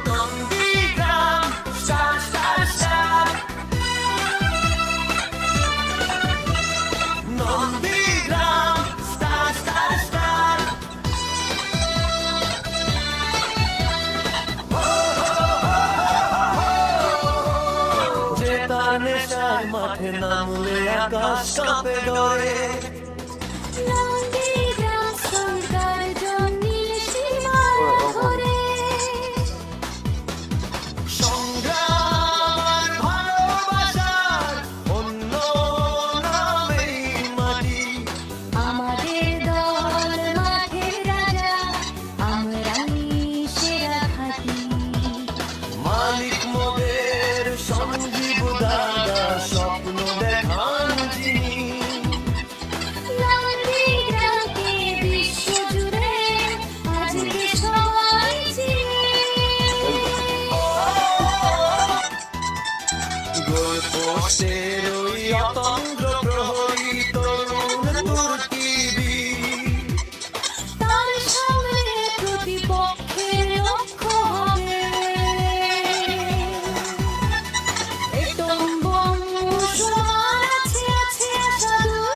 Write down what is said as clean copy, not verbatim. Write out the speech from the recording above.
Nandigram star star star, Nandigram star star star. জেতার নেশায় মাঠে নামলে আকাশ কাঁপে ডরে। নন্দীগ্রাম সরকার জন্মিল সীমানা ধরে। সংগ্রাম আর ভালোবাসার অন্য নামেই মাটি। আমাদের দল মাঠের রাজা, আমরাই সেরা ঘাঁটি। মালিক মোদের সঞ্জীব দাদা স্বপ্ন দেখান যিনি। নন্দীগ্রামকে বিশ্বজুড়ে আজকে সবাই চিনে। গোল পোস্টের